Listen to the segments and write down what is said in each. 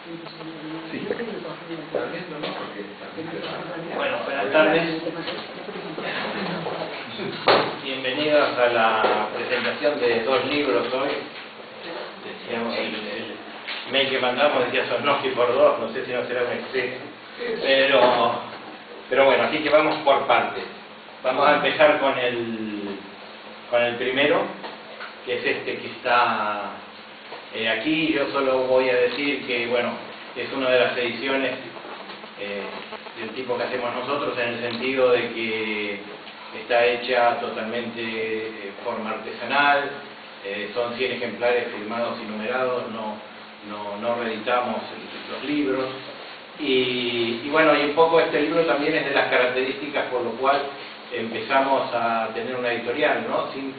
Sí. Bueno, buenas tardes. Bienvenidos a la presentación de dos libros hoy. Decíamos, el mail que mandamos decía Sosnowski por dos, no sé si no será un exceso. Pero bueno, así que vamos por partes. Vamos a empezar con el primero, que es este que está aquí. Yo solo voy a decir que, bueno, es una de las ediciones del tipo que hacemos nosotros, en el sentido de que está hecha totalmente de forma artesanal, son 100 ejemplares firmados y numerados, no reeditamos los libros, y bueno, y un poco este libro también es de las características por lo cual empezamos a tener una editorial, ¿no? Sin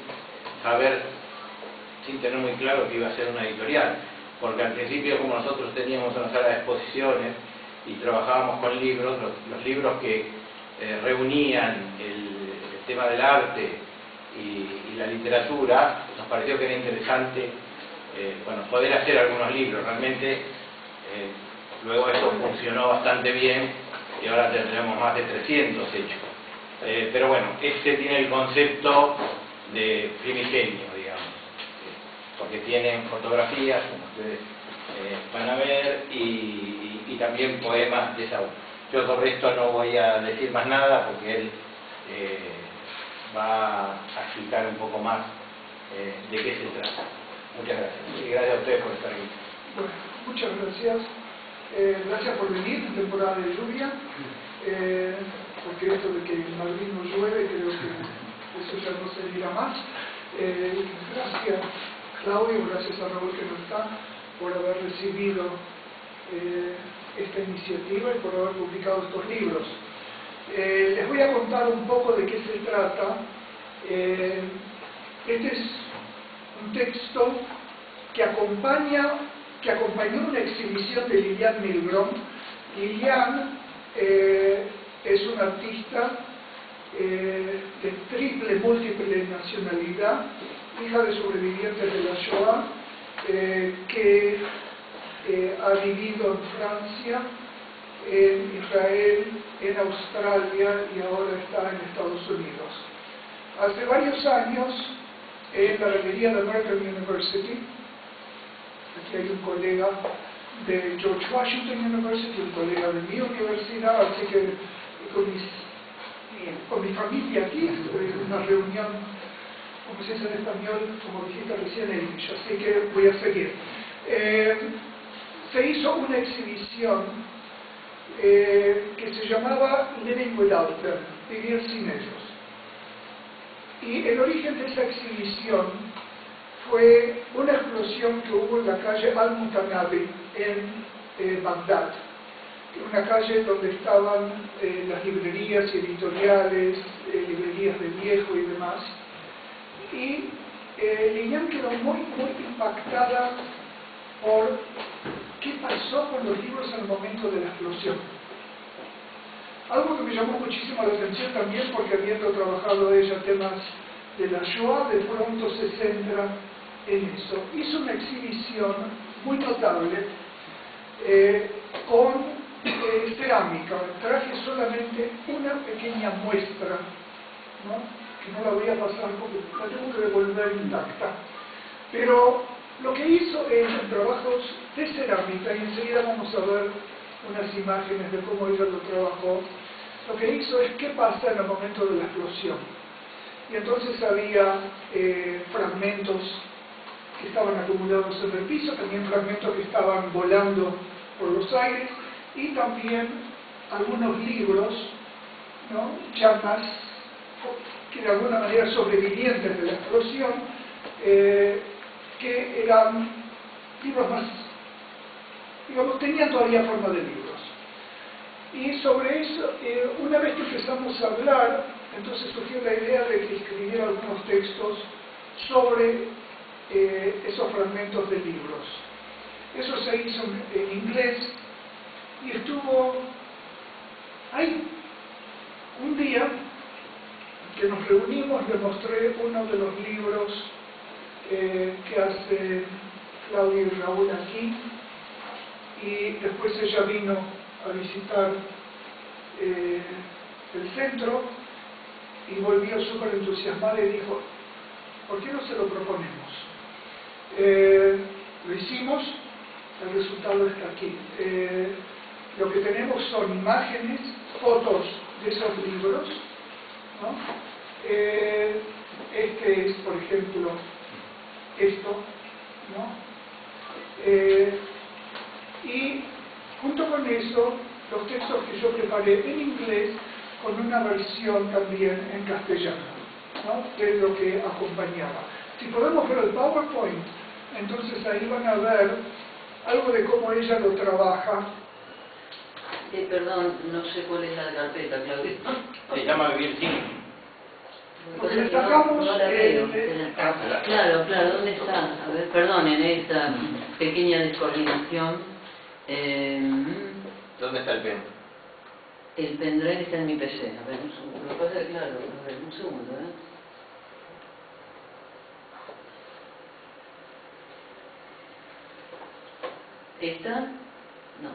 tener muy claro que iba a ser una editorial, porque al principio, como nosotros teníamos una sala de exposiciones y trabajábamos con libros, los libros que reunían el tema del arte y la literatura, nos pareció que era interesante bueno, poder hacer algunos libros. Realmente luego esto funcionó bastante bien y ahora tendremos más de 300 hechos. Pero bueno, este tiene el concepto de primigenio, digamos, porque tienen fotografías, como ustedes van a ver, y también poemas de Saúl. Yo sobre esto no voy a decir más nada porque él va a explicar un poco más de qué se trata. Muchas gracias. Y gracias a ustedes por estar aquí. Bueno, muchas gracias. Gracias por venir en temporada de lluvia, porque esto de que en Madrid no llueve, creo que eso ya no se dirá más. Gracias, Claudio, gracias a Raúl que no está, por haber recibido esta iniciativa y por haber publicado estos libros. Les voy a contar un poco de qué se trata. Este es un texto que acompañó una exhibición de Lilian Milgrom. Lilian es una artista de triple, múltiple nacionalidad, hija de sobrevivientes de la Shoah, que ha vivido en Francia, en Israel, en Australia y ahora está en Estados Unidos. Hace varios años, en la galería de American University, aquí hay un colega de George Washington University, un colega de mi universidad, así que con mi familia aquí, en una reunión, como se dice en español, como dijiste recién, English, así que voy a seguir. Se hizo una exhibición que se llamaba Living Without Them, Vivir sin ellos. Y el origen de esa exhibición fue una explosión que hubo en la calle Al-Mutanabbi en Bagdad, una calle donde estaban las librerías y editoriales, librerías de viejo y demás. Y Lilian quedó muy impactada por qué pasó con los libros en el momento de la explosión. Algo que me llamó muchísimo la atención también, porque habiendo trabajado ella temas de la Shoah, de pronto se centra en eso. Hizo una exhibición muy notable con cerámica. Traje solamente una pequeña muestra, ¿no? Que no la voy a pasar porque la tengo que devolver intacta. Pero lo que hizo es trabajos de cerámica, y enseguida vamos a ver unas imágenes de cómo ella lo trabajó. Lo que hizo es qué pasa en el momento de la explosión. Y entonces había fragmentos que estaban acumulados en el piso, también fragmentos que estaban volando por los aires, y también algunos libros, ¿no? Ya más, que de alguna manera sobrevivientes de la explosión, que eran libros más, digamos, tenían todavía forma de libros. Y sobre eso, una vez que empezamos a hablar, entonces surgió la idea de que escribiera algunos textos sobre esos fragmentos de libros. Eso se hizo en inglés y estuvo ahí. Un día que nos reunimos, le mostré uno de los libros que hace Claudio y Raúl aquí, y después ella vino a visitar el centro y volvió súper entusiasmada y dijo, ¿por qué no se lo proponemos? Lo hicimos, el resultado está aquí. Lo que tenemos son imágenes, fotos de esos libros, ¿no? Este es, por ejemplo, esto, ¿no? Y junto con eso, los textos que yo preparé en inglés con una versión también en castellano, ¿no? Que es lo que acompañaba. Si podemos ver el PowerPoint, entonces ahí van a ver algo de cómo ella lo trabaja. Perdón, no sé cuál es la carpeta, Claudio. Se llama Vivir Sin. Porque le sacamos no la veo. Claro, ¿dónde está? A ver, perdonen esta pequeña descoordinación. ¿Dónde está el pen? El pendrive está en mi PC. A ver, un segundo. Lo que pasa es que, claro, a ver, un segundo, ¿Esta? No.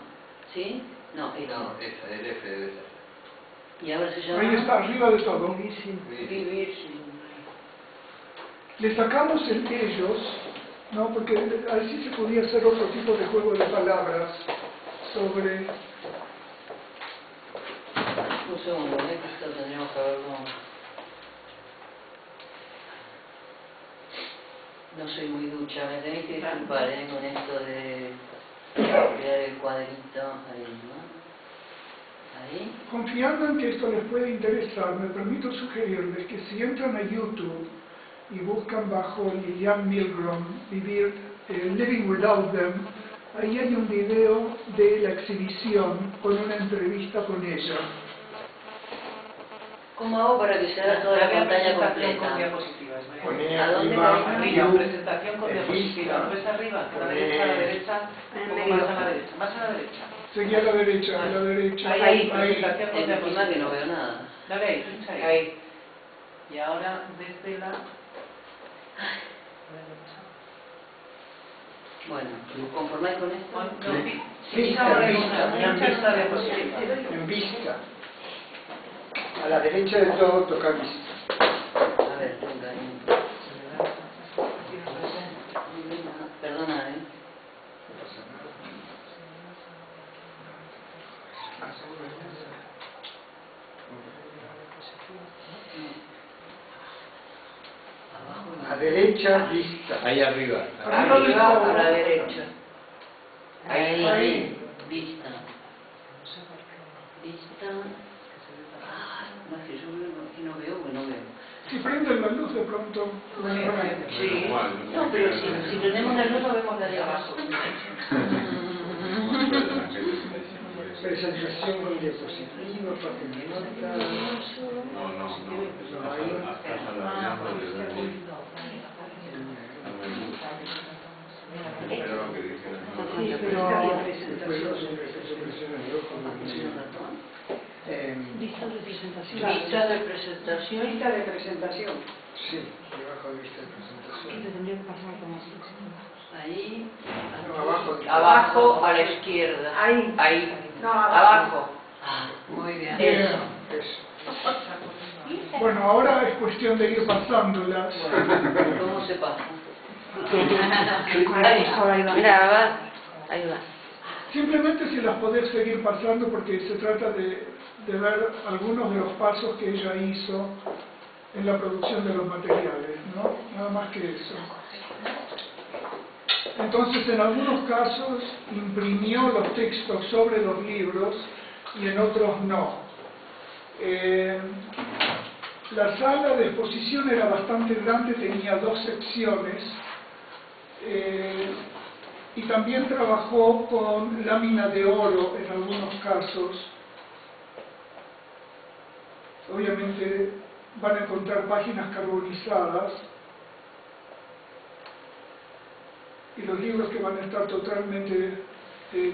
¿Sí? No, esta. No, esa, el F debe ser. Y ahora se llama... Ahí está, arriba de todo. Vivir sin... Le sacamos el ellos, ¿no? Porque así se podía hacer otro tipo de juego de palabras sobre... Un segundo, que esto tendríamos que verlo... No soy muy ducha, me tenéis que disculpar con esto de crear el cuadrito ahí, ¿no? Ahí. Confiando en que esto les puede interesar, me permito sugerirles que si entran a YouTube y buscan bajo Lillian Milgrom Vivir Living Without Them, ahí hay un video de la exhibición con una entrevista con ella. ¿Cómo hago para que se haga toda la pantalla completa? Con diapositivas. ¿A dónde Arriba, presentación con diapositivas. ¿Ves arriba? A la derecha, a la derecha, un poco más a la derecha. Más a la derecha. Seguí a la derecha, a la derecha. Ahí, presentación con Encima diapositivas. que no veo nada. Dale ahí, pincha ahí. Y ahora desde la... Bueno, ¿conformáis con esto? Pincha ahora en una diapositiva. En vista. A la derecha de todo toca vista. A ver, venga ahí. Perdona, A derecha vista. Ahí arriba. Arriba a la derecha. Ahí. Vista. Vista. Más que yo veo, aquí no veo, pues no veo. Si prenden la luz de pronto... Sí. No, pero si prendemos la luz no vemos la de abajo. Presentación con diapositiva, papel nota. Sí, pero... Lista de presentación. Lista de presentación. Lista de presentación. Sí, debajo de lista de presentación. ¿Qué te tendría que pasar como así? Ahí. No, abajo. Abajo a la izquierda. Ahí. Ahí. No, Abajo. Ah, muy bien. Eso. Eso. Bueno, ahora es cuestión de ir pasándolas. ¿Cómo se pasa? Ahí va. Mira, va. Ahí va. Simplemente si las podés seguir pasando porque se trata de ver algunos de los pasos que ella hizo en la producción de los materiales, ¿no? Nada más que eso. Entonces, en algunos casos imprimió los textos sobre los libros y en otros no. La sala de exposición era bastante grande, tenía 2 secciones. Y también trabajó con lámina de oro en algunos casos. Obviamente van a encontrar páginas carbonizadas y los libros que van a estar totalmente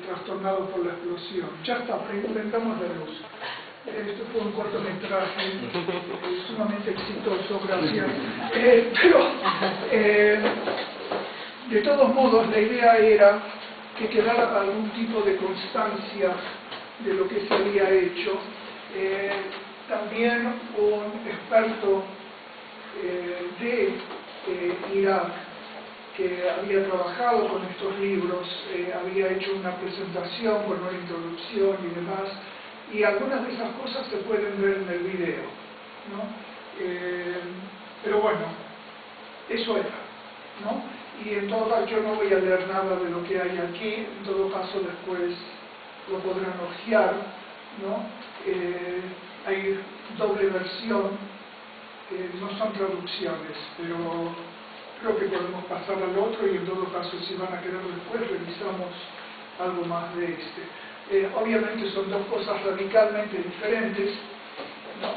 trastornados por la explosión. Ya está, prendamos la luz. Esto fue un cortometraje sumamente exitoso, gracias. Pero de todos modos, la idea era que quedara algún tipo de constancia de lo que se había hecho. También un experto de Irak que había trabajado con estos libros, había hecho una presentación con una introducción y demás, y algunas de esas cosas se pueden ver en el video, ¿no? Pero bueno, eso era, ¿no? Y en todo caso yo no voy a leer nada de lo que hay aquí, en todo caso después lo podrán hojear, ¿no? Hay doble versión, no son traducciones, pero creo que podemos pasar al otro y en todo caso si van a querer después revisamos algo más de este. Obviamente son dos cosas radicalmente diferentes, ¿no?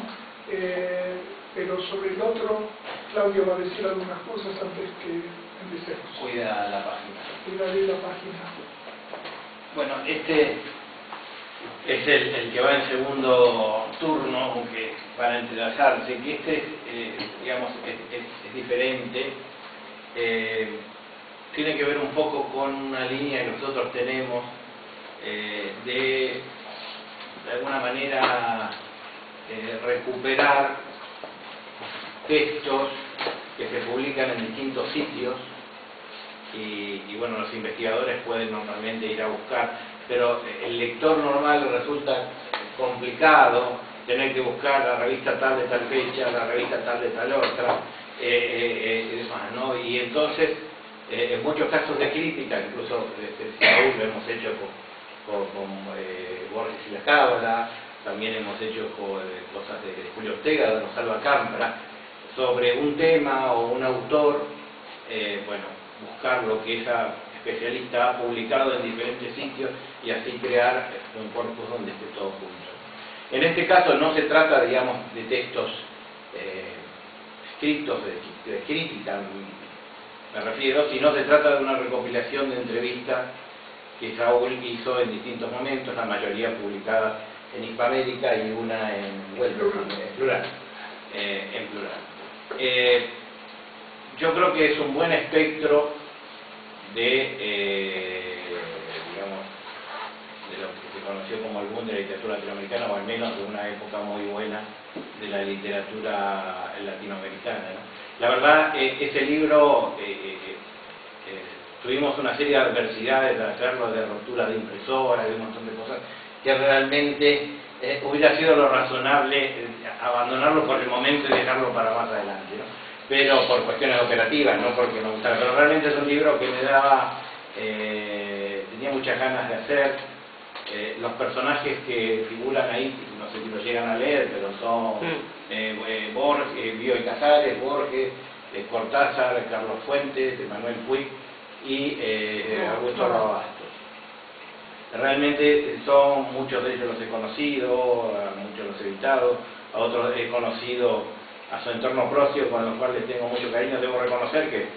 Pero sobre el otro Claudio va a decir algunas cosas antes que empecemos. Cuida la página. Cuidaré la página. Bueno, este es el que va en segundo turno, aunque para entrelazarse, que este digamos, es diferente. Tiene que ver un poco con una línea que nosotros tenemos de alguna manera recuperar textos que se publican en distintos sitios y bueno, los investigadores pueden normalmente ir a buscar, pero el lector normal le resulta complicado tener que buscar la revista tal de tal fecha, la revista tal de tal otra, ¿no? Y entonces en muchos casos de crítica, incluso aún lo hemos hecho con Borges y la Cábala, también hemos hecho cosas de Julio Ortega, de Rosalba Campra, sobre un tema o un autor, bueno, buscar lo que esa especialista ha publicado en diferentes sitios y así crear un corpus donde esté todo junto. En este caso no se trata, digamos, de textos escritos de crítica, me refiero, sino se trata de una recopilación de entrevistas que Saúl hizo en distintos momentos, la mayoría publicadas en Hispamérica y una en plural. Yo creo que es un buen espectro digamos, de lo que se conoció como el boom de la literatura latinoamericana, o al menos de una época muy buena de la literatura latinoamericana, ¿no? La verdad, ese libro, tuvimos una serie de adversidades al hacerlo, de ruptura de impresora, de un montón de cosas, que realmente hubiera sido lo razonable abandonarlo por el momento y dejarlo para más adelante, ¿no? Pero por cuestiones operativas, no porque me gustara. Pero realmente es un libro que me daba, tenía muchas ganas de hacer. Los personajes que figuran ahí, no sé si lo llegan a leer, pero son Borges, Bioy Casares, Borges, Cortázar, Carlos Fuentes, Manuel Puig y Augusto Robastos. Realmente son, muchos de ellos los he conocido, a muchos los he editado, a otros he conocido a su entorno próximo, con los cuales tengo mucho cariño. Debo reconocer que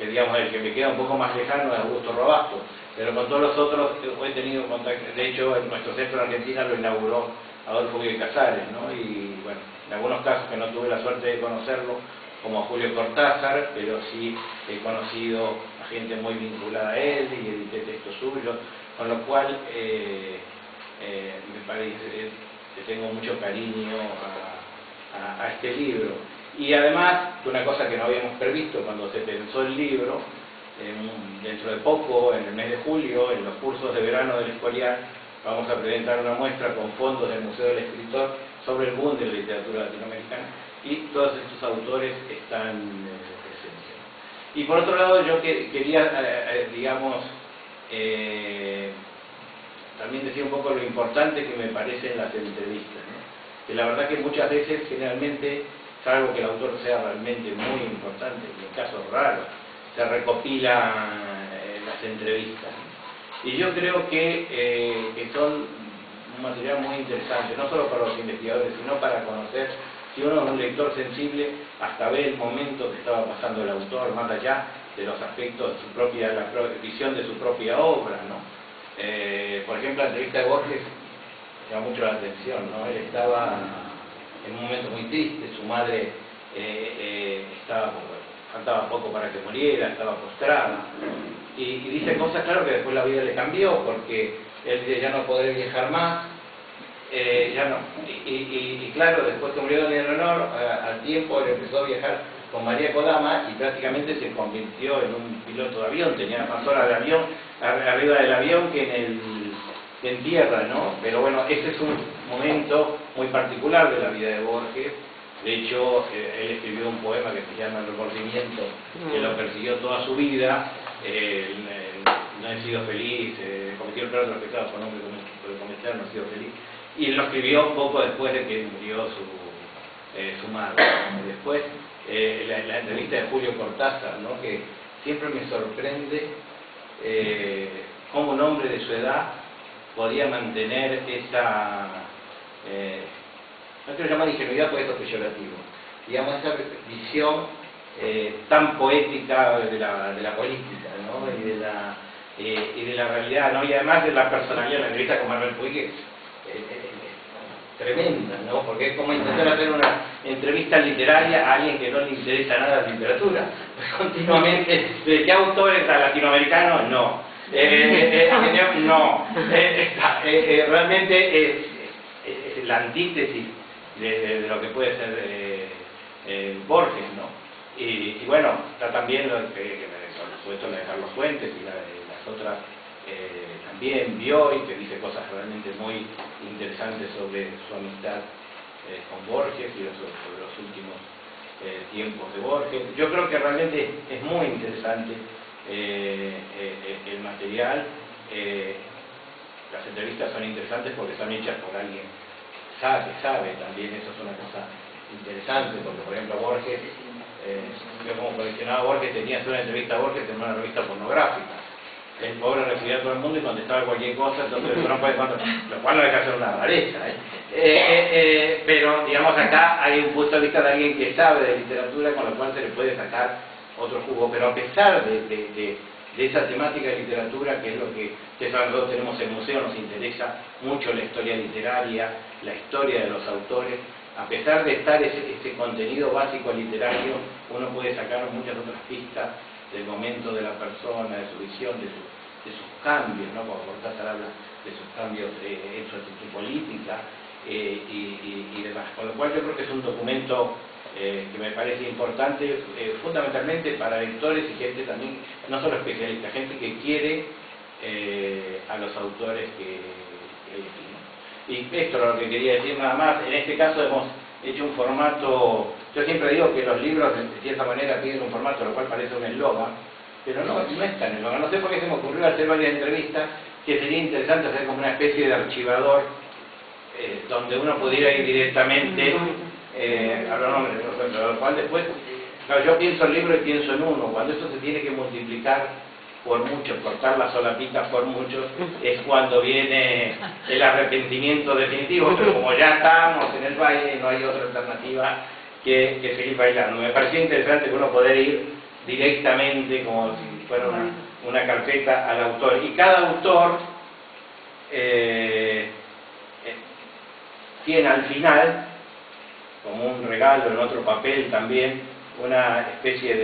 digamos, el que me queda un poco más lejano es Augusto Robastos, pero con todos los otros he tenido contacto. De hecho, en nuestro centro en Argentina lo inauguró Adolfo Bioy Casares, ¿no? Y bueno, en algunos casos que no tuve la suerte de conocerlo, como a Julio Cortázar, pero sí he conocido a gente muy vinculada a él y edité textos suyos, con lo cual me parece que tengo mucho cariño a este libro. Y además, una cosa que no habíamos previsto cuando se pensó el libro, dentro de poco, en el mes de julio, en los cursos de verano del Escorial, vamos a presentar una muestra con fondos del Museo del Escritor sobre el boom de la literatura latinoamericana, y todos estos autores están presentes. Y por otro lado, yo quería, digamos, también decir un poco lo importante que me parecen las entrevistas, ¿no? Que la verdad que muchas veces, generalmente, salvo que el autor sea realmente muy importante, en casos raros, se recopilan las entrevistas. Y yo creo que son un material muy interesante, no solo para los investigadores, sino para conocer, si uno es un lector sensible, hasta ver el momento que estaba pasando el autor, más allá de los aspectos de su propia, la visión de su propia obra, ¿no? Por ejemplo, la entrevista de Borges llama mucho la atención, ¿no? Él estaba en un momento muy triste, su madre faltaba poco para que muriera, estaba postrada, y dice cosas, claro, que después la vida le cambió, porque él dice, ya no podré viajar más, ya no. Y claro, después que murió Don Eleonor, al tiempo él empezó a viajar con María Kodama y prácticamente se convirtió en un piloto de avión, tenía más horas de avión arriba del avión que en tierra, ¿no? Pero bueno, ese es un momento muy particular de la vida de Borges. De hecho, él escribió un poema que se llama El remordimiento, que lo persiguió toda su vida. No he sido feliz, cometió el peor de los pecados con hombre por cometer, no he sido feliz. Y lo escribió poco después de que murió su madre. Después, la entrevista de Julio Cortázar, ¿no? Que siempre me sorprende cómo un hombre de su edad podía mantener esa, no quiero llamar ingenuidad porque esto es peyorativo, digamos, esa visión tan poética de la política, ¿no? y de la realidad, ¿no? Y además de la personalidad. La entrevista con Manuel Puig es tremenda, ¿no? Porque es como intentar hacer una entrevista literaria a alguien que no le interesa nada la literatura. Pues continuamente, ¿de qué autores latinoamericanos? No. No. Realmente es la antítesis de lo que puede ser Borges, ¿no? Y bueno, está también lo que por supuesto la de Carlos Fuentes y la de las otras también Bioy, que dice cosas realmente muy interesantes sobre su amistad con Borges y sobre los últimos tiempos de Borges. Yo creo que realmente es muy interesante el material. Las entrevistas son interesantes porque son hechas por alguien que sabe también, eso es una cosa interesante, porque por ejemplo Borges, yo como coleccionaba Borges tenía que hacer una entrevista a Borges en una revista pornográfica. El pobre recibía a todo el mundo y contestaba cualquier cosa, entonces no puede lo cual no deja de ser una rareza, pero digamos acá hay un punto de vista de alguien que sabe de literatura, con lo cual se le puede sacar otro jugo. Pero a pesar de esa temática de literatura, que es lo que nosotros tenemos en el museo, nos interesa mucho la historia literaria, la historia de los autores. A pesar de estar ese contenido básico literario, uno puede sacar muchas otras pistas del momento de la persona, de su visión, de sus cambios, ¿no? Como Cortázar habla de sus cambios en su actitud política y demás. Con lo cual yo creo que es un documento que me parece importante, fundamentalmente para lectores y gente también, no solo especialistas, gente que quiere a los autores que elegimos. Y esto es lo que quería decir nada más. En este caso hemos hecho un formato, yo siempre digo que los libros de cierta manera piden un formato, lo cual parece un eslogan, pero no es tan eslogan. No sé por qué se me ocurrió hacer varias entrevistas, que sería interesante hacer como una especie de archivador donde uno pudiera ir directamente a los nombres, lo cual después, claro, yo pienso el libro y pienso en uno. Cuando eso se tiene que multiplicar por muchos, cortar las solapitas por muchos, es cuando viene el arrepentimiento definitivo. Pero como ya estamos en el baile, no hay otra alternativa que seguir bailando. Me pareció interesante que uno poder ir directamente, como si fuera una carpeta, al autor. Y cada autor tiene al final, como un regalo en otro papel también, una especie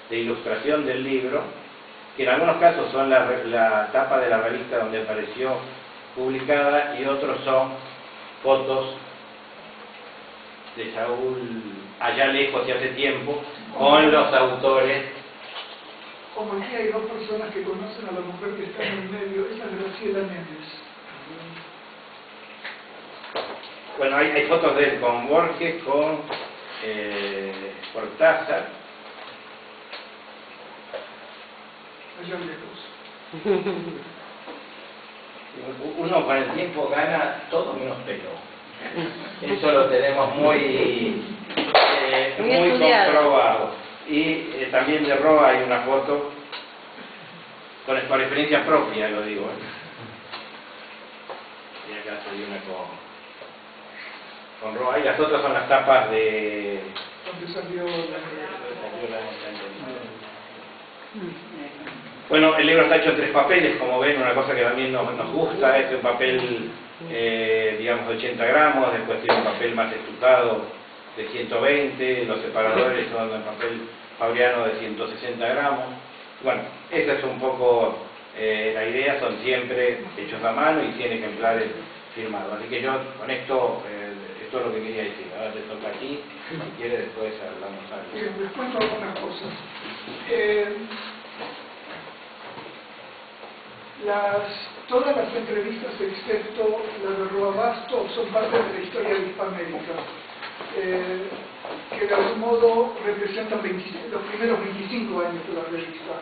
de ilustración del libro, que en algunos casos son la tapa de la revista donde apareció publicada, y otros son fotos de Saúl allá lejos y hace tiempo, con los autores. Como aquí hay dos personas que conocen a la mujer que está en el medio, esa es Graciela Méndez. Bueno, hay fotos de él con Borges, con Cortázar. Allá lejos. Uno con el tiempo gana todo menos pelo. Eso lo tenemos muy comprobado. Y también de Roa hay una foto, por experiencia propia lo digo. Y acá se dio una con Roa, y las otras son las tapas de... ¿Dónde salió Bueno, el libro está hecho en 3 papeles, como ven, una cosa que también nos gusta. Es un papel, digamos, de 80 gramos, después tiene un papel más estucado de 120, los separadores son de papel fabriano de 160 gramos, Bueno, esa es un poco la idea, son siempre hechos a mano y 100 ejemplares firmados. Así que yo con esto, esto es lo que quería decir. Ahora te toca aquí, si quieres después hablamos algo. Les cuento algunas cosas. Todas las entrevistas, excepto la de Roa Bastos, son parte de la historia de Hispanoamérica, que de algún modo representan los primeros 25 años de la revista.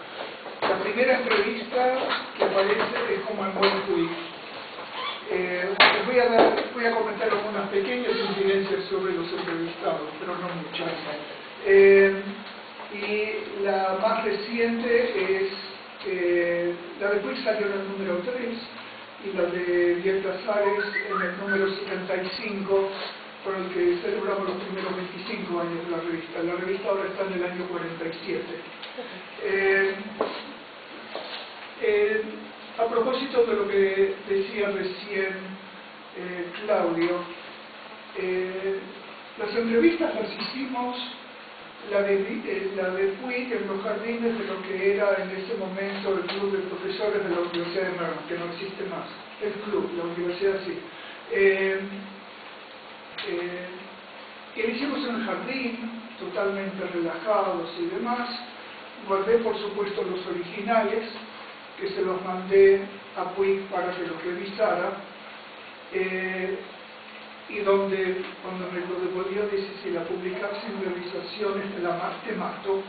La primera entrevista que aparece es con Manuel Puig. Les voy a comentar algunas pequeñas incidencias sobre los entrevistados, pero no muchas. Y la más reciente es la de Puig salió en el número 3 y la de Biel Casares en el número 75, con el que celebramos los primeros 25 años de la revista. La revista ahora está en el año 47. A propósito de lo que decía recién Claudio, las entrevistas las hicimos, la de Puig en los jardines de lo que era en ese momento el Club de Profesores de la Universidad de Maryland, que no existe más, el club, la universidad sí. Y lo hicimos en el jardín, totalmente relajados y demás. Guardé por supuesto los originales, que se los mandé a Puig para que los revisara, y donde cuando me lo devolvió dice: si la publicas sin revisaciones te mato,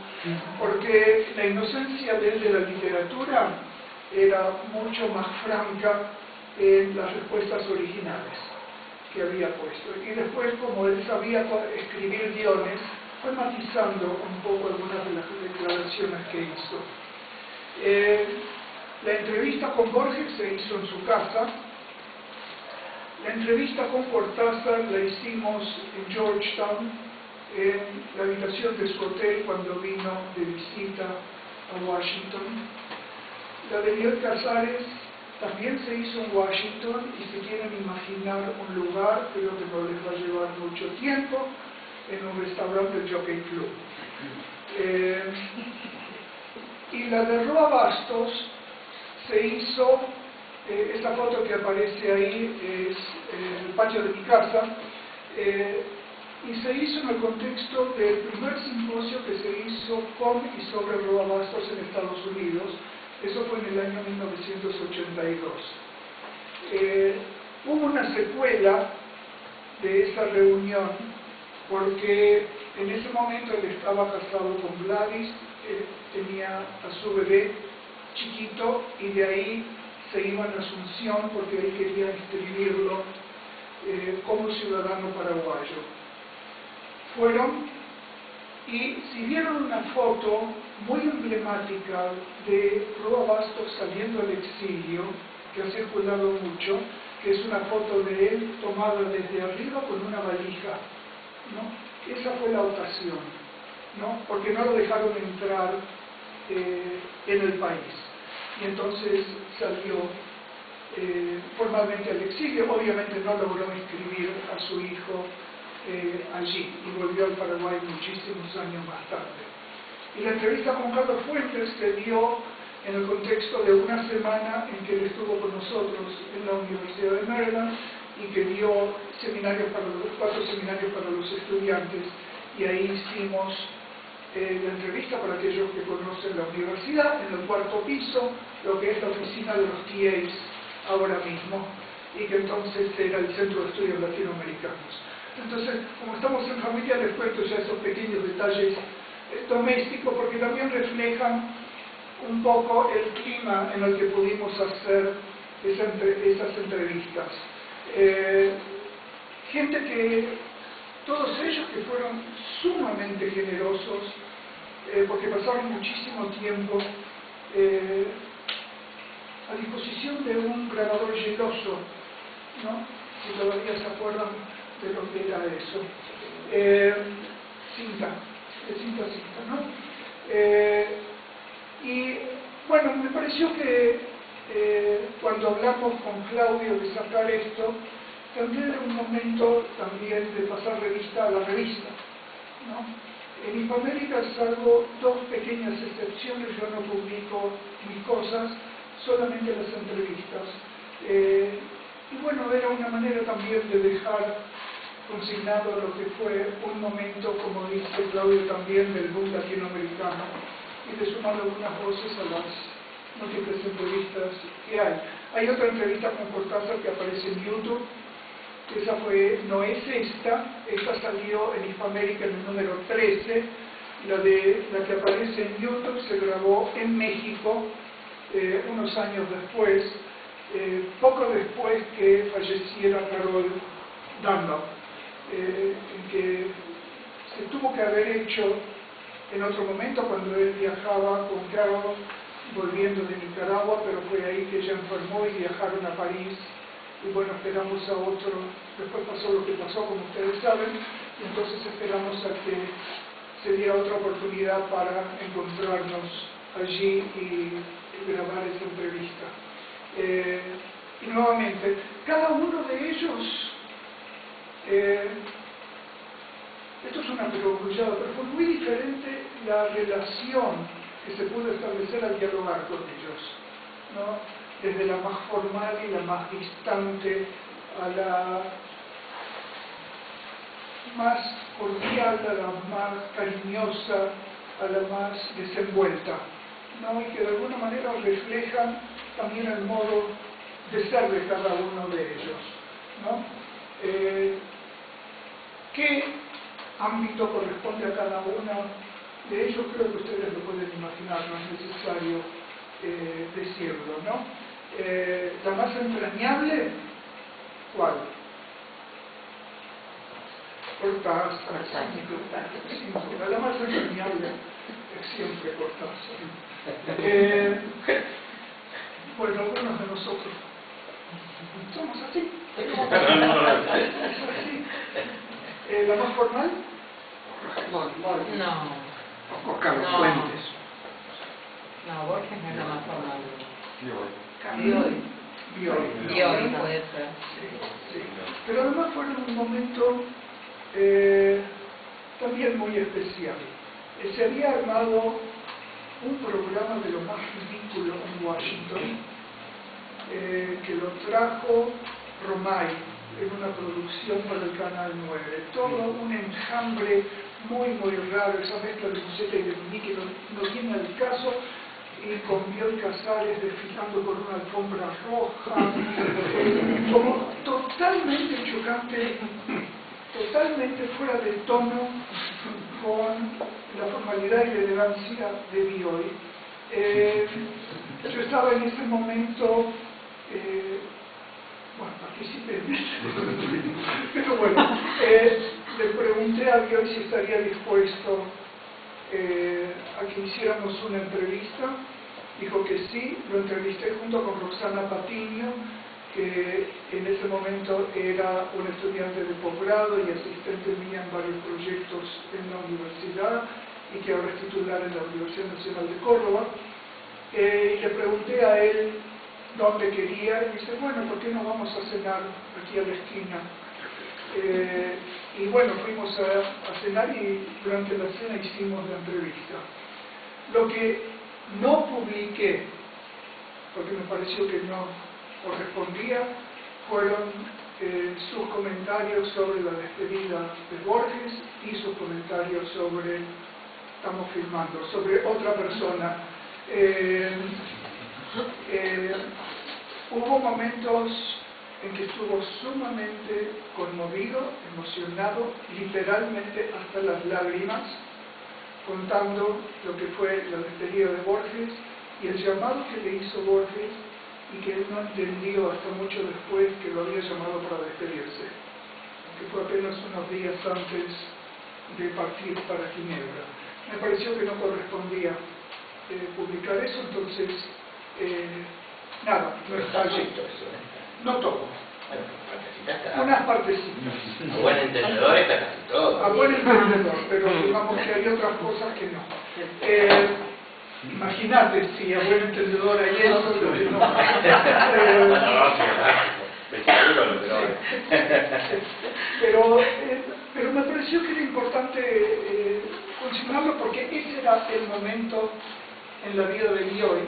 porque la inocencia de él de la literatura era mucho más franca en las respuestas originales que había puesto, y después, como él sabía escribir guiones, fue matizando un poco algunas de las declaraciones que hizo. La entrevista con Borges se hizo en su casa. La entrevista con Cortázar la hicimos en Georgetown, en la habitación de su hotel cuando vino de visita a Washington. La de Biel Casares también se hizo en Washington, y si quieren imaginar un lugar, creo que no les va a llevar mucho tiempo, en un restaurante del Jockey Club. Y la de Roa Bastos se hizo, esta foto que aparece ahí es en el patio de mi casa, y se hizo en el contexto del primer simposio que se hizo con y sobre Roa Bastos en Estados Unidos. Eso fue en el año 1982. Hubo una secuela de esa reunión, porque en ese momento él estaba casado con Gladys, tenía a su bebé chiquito, y de ahí se iba a Asunción porque él quería inscribirlo como ciudadano paraguayo. Fueron, y si vieron una foto muy emblemática de Roa Bastos saliendo al exilio, que ha circulado mucho, que es una foto de él tomada desde arriba con una valija, ¿no? Esa fue la ocasión, ¿no? Porque no lo dejaron entrar en el país, y entonces salió formalmente al exilio. Obviamente no logró inscribir a su hijo allí, y volvió al Paraguay muchísimos años más tarde. Y la entrevista con Carlos Fuentes se dio en el contexto de una semana en que él estuvo con nosotros en la Universidad de Maryland, y que dio 4 seminarios para los estudiantes, y ahí hicimos la entrevista, para aquellos que conocen la universidad, en el 4º piso, lo que es la oficina de los TAs ahora mismo, y que entonces era el Centro de Estudios Latinoamericanos. Entonces, como estamos en familia, les cuento ya esos pequeños detalles domésticos, porque también reflejan un poco el clima en el que pudimos hacer esas entrevistas. Gente que, todos ellos que fueron sumamente generosos, porque pasaron muchísimo tiempo a disposición de un grabador geloso, ¿no? Si todavía se acuerdan de lo que era eso. Cinta, ¿no? Y bueno, me pareció que cuando hablamos con Claudio de sacar esto, también era un momento también de pasar revista a la revista, ¿no? En Hispanoamérica, salvo dos pequeñas excepciones, yo no publico mis cosas, solamente las entrevistas. Y bueno, era una manera también de dejar consignado lo que fue un momento, como dice Claudio también, del boom latinoamericano, y de sumar algunas voces a las múltiples entrevistas que hay. Hay otra entrevista con Cortázar que aparece en YouTube. Esa no es esta salió en Hispanoamérica en el número 13, la que aparece en YouTube se grabó en México unos años después, poco después que falleciera Carol Dunlop, en que se tuvo que haber hecho en otro momento cuando él viajaba con Carol volviendo de Nicaragua, pero fue ahí que ella enfermó y viajaron a París. Y bueno, esperamos a otro, después pasó lo que pasó, como ustedes saben, y entonces esperamos a que se diera otra oportunidad para encontrarnos allí y grabar esa entrevista. Y nuevamente, cada uno de ellos, esto es una perogrullada, pero fue muy diferente la relación que se pudo establecer al dialogar con ellos, ¿no? Desde la más formal y la más distante a la más cordial, a la más cariñosa, a la más desenvuelta, ¿no? Y que de alguna manera reflejan también el modo de ser de cada uno de ellos, ¿no? ¿Qué ámbito corresponde a cada uno de ellos? Creo que ustedes lo pueden imaginar, no es necesario decirlo, ¿no? La más entrañable, ¿cuál? Cortázar, sin duda. La más entrañable es siempre Cortázar. Bueno, algunos de nosotros somos así. Es así. ¿La más formal? No. O Carlos No. Fuentes. No, Borges no es la más formal. Bioy. Puede ser. Sí. Pero además fue un momento también muy especial. Se había armado un programa de lo más ridículo en Washington, que lo trajo Romay en una producción para el Canal 9. Todo un enjambre muy raro, esa mezcla de Musetta y de Muñiz que no viene al caso, y con Bioy Casares desfilando por una alfombra roja, como totalmente chocante, totalmente fuera de tono con la formalidad y la elegancia de Bioy. Yo estaba en ese momento, participé en eso, pero bueno, le pregunté a Bioy si estaría dispuesto a que hiciéramos una entrevista. Dijo que sí. Lo entrevisté junto con Roxana Patiño, que en ese momento era una estudiante de posgrado y asistente mía en varios proyectos en la universidad y que ahora es titular en la Universidad Nacional de Córdoba. Le pregunté a él dónde quería y dice, bueno, ¿por qué no vamos a cenar aquí a la esquina? Y bueno, fuimos a cenar y durante la cena hicimos la entrevista. Lo que no publiqué, porque me pareció que no correspondía, fueron sus comentarios sobre la despedida de Borges y sus comentarios sobre, estamos filmando, sobre otra persona. Hubo momentos en que estuvo sumamente conmovido, emocionado, literalmente hasta las lágrimas, contando lo que fue la despedida de Borges y el llamado que le hizo Borges, y que él no entendió hasta mucho después que lo había llamado para despedirse, que fue apenas unos días antes de partir para Ginebra. Me pareció que no correspondía publicar eso, entonces nada, no está allí. No todo. Unas partecitas. A buen entendedor está casi todo. A buen entendedor, pero digamos que hay otras cosas que no. Imagínate si a buen entendedor hay eso, lo que no. Pero me pareció que era importante consignarlo porque ese era el momento en la vida de Bioy,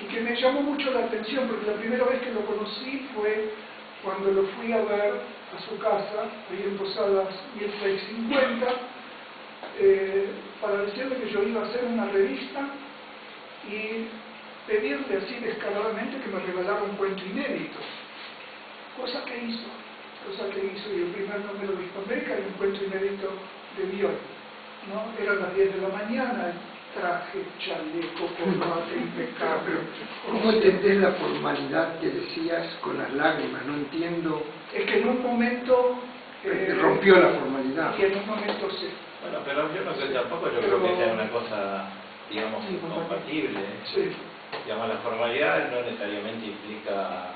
y que me llamó mucho la atención, porque la primera vez que lo conocí fue cuando lo fui a ver a su casa, ahí en Posadas 1650, para decirle que yo iba a hacer una revista y pedirle así descaradamente que me regalara un cuento inédito, cosa que hizo, y el primer número de Hispanoamérica era un cuento inédito de Bioy, ¿no? Eran las 10 de la mañana, traje, chaleco, corbata impecable. ¿Cómo entendés la formalidad que decías con las lágrimas? No entiendo. Es que en un momento... rompió la formalidad. Y en un momento sí. Bueno, pero yo no sé tampoco, yo creo que sea una cosa, digamos, incompatible. Sí. Digamos, la formalidad no necesariamente implica,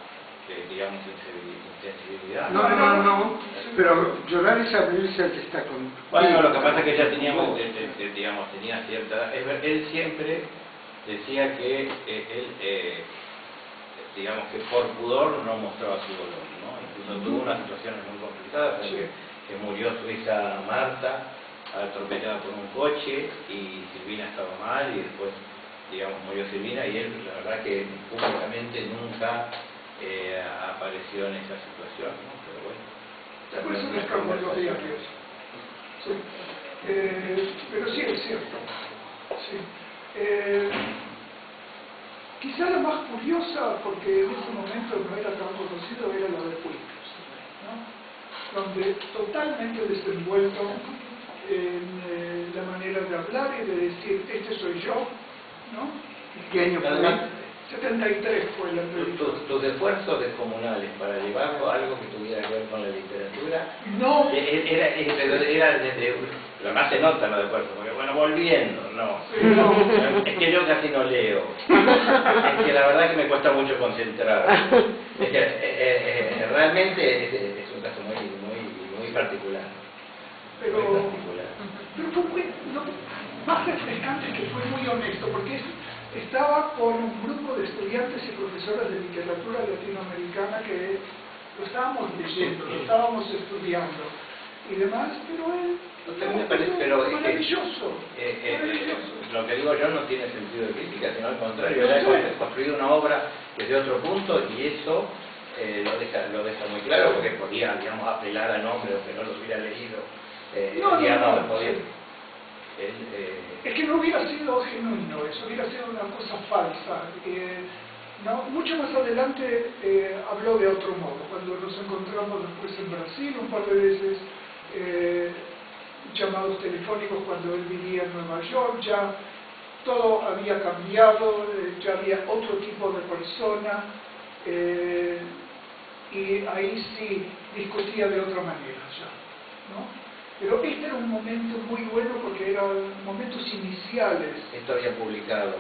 digamos, insensibilidad. No, pero llorar es abrirse al que está con... Bueno, lo que pasa es que ya teníamos, digamos, tenía cierta... Él siempre decía que él, digamos, que por pudor no mostraba su dolor, ¿no? Incluso tuvo unas situaciones muy complicadas, que murió su hija Marta, atropellada por un coche, y Silvina estaba mal, y después, digamos, murió Silvina, y él, la verdad que públicamente nunca apareció en esa situación, ¿no? Pero bueno. Después se descargó en los diarios. Sí. Pero sí es cierto. Sí. Quizá la más curiosa, porque en ese momento no era tan conocido, era la de Puig, ¿no? Donde totalmente desenvuelto en la manera de hablar y de decir, este soy yo, ¿no? ¿Qué año fue? 73 fue la entrevista. Tus esfuerzos descomunales para llevarlo a algo que tuviera que ver con la literatura, no, era desde, lo más se nota los esfuerzos, porque bueno, volviendo, no. Es que yo casi no leo, es que la verdad que me cuesta mucho concentrar, es que realmente es un caso muy particular. pero Muy particular. fue lo más refrescante que fue muy honesto, porque estaba con un grupo de estudiantes y profesores de literatura latinoamericana que lo estábamos leyendo, lo estábamos estudiando y demás, pero él... Me parece, pero maravilloso, maravilloso. Lo que digo yo no tiene sentido de crítica, sino al contrario, él ha construido una obra desde otro punto y eso lo deja muy claro, porque podía, digamos, apelar a nombres que no lo hubiera leído. Es que no hubiera sido genuino, eso hubiera sido una cosa falsa. No, mucho más adelante habló de otro modo, cuando nos encontramos después en Brasil un par de veces, llamados telefónicos cuando él vivía en Nueva York, ya todo había cambiado, ya había otro tipo de persona, y ahí sí discutía de otra manera ya, ¿no? Pero este era un momento muy bueno porque eran momentos iniciales. Esto había publicado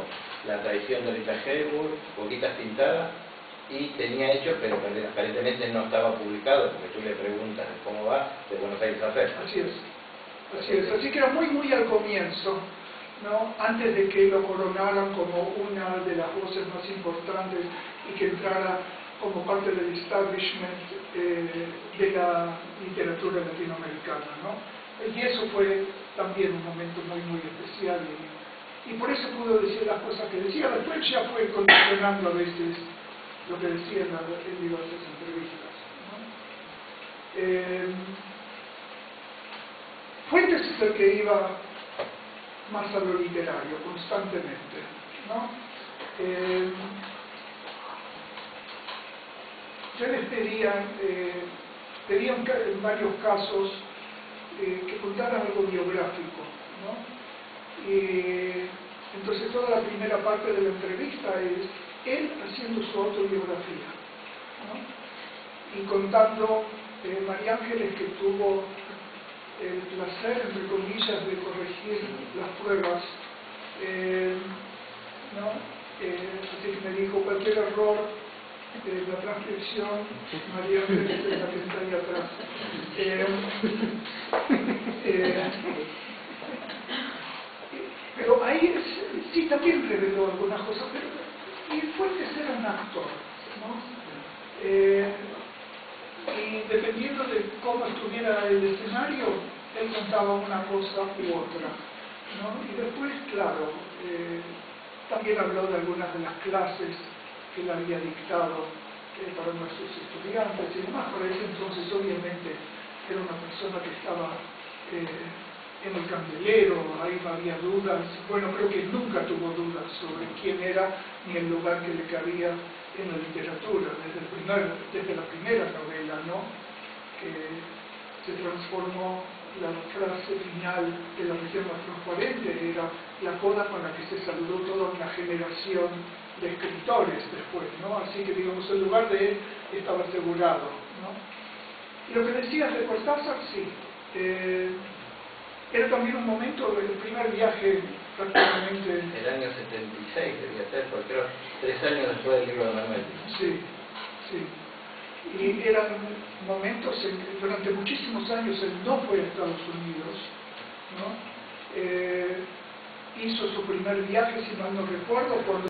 La traición de Rita Hayworth, Boquitas Pintadas, y tenía hecho, pero aparentemente no estaba publicado, porque tú le preguntas cómo va, de Buenos Aires a Fer. Así es. Así que era muy al comienzo, ¿no? Antes de que lo coronaran como una de las voces más importantes y que entrara como parte del establishment de la literatura latinoamericana, ¿no? Y eso fue también un momento muy especial y por eso pudo decir las cosas que decía. Después ya fue condicionando a veces lo que decía en diversas entrevistas, ¿no? Fuentes es el que iba más a lo literario constantemente, ¿no? Yo les pedían en varios casos que contaran algo biográfico, ¿no? Entonces toda la primera parte de la entrevista es él haciendo su autobiografía, ¿no? Y contando María Ángeles que tuvo el placer, entre comillas, de corregir las pruebas, ¿no? Así que me dijo cualquier error la transcripción, María Ángeles es la que está ahí atrás. Pero ahí sí también reveló algunas cosas, pero y Fuentes era un actor, ¿no? Y dependiendo de cómo estuviera el escenario, él contaba una cosa u otra, ¿no? Y después, claro, también habló de algunas de las clases que él había dictado para nuestros estudiantes y demás. Por ese entonces, obviamente, era una persona que estaba en el candelero, ahí no había dudas. Bueno, creo que nunca tuvo dudas sobre quién era ni el lugar que le cabía en la literatura, desde la primera novela, ¿no? Que se transformó. La frase final de La reserva transparente era la coda con la que se saludó toda una generación de escritores después, ¿no? Así que, digamos, el lugar de él estaba asegurado, ¿no? Y lo que decías de Cortázar, sí. Era también un momento del primer viaje prácticamente... El año 76 debía ser, porque era 3 años después del libro de Manuel. Sí, sí. Y eran momentos en que durante muchísimos años él no fue a Estados Unidos, ¿no? Hizo su primer viaje, si mal no recuerdo, por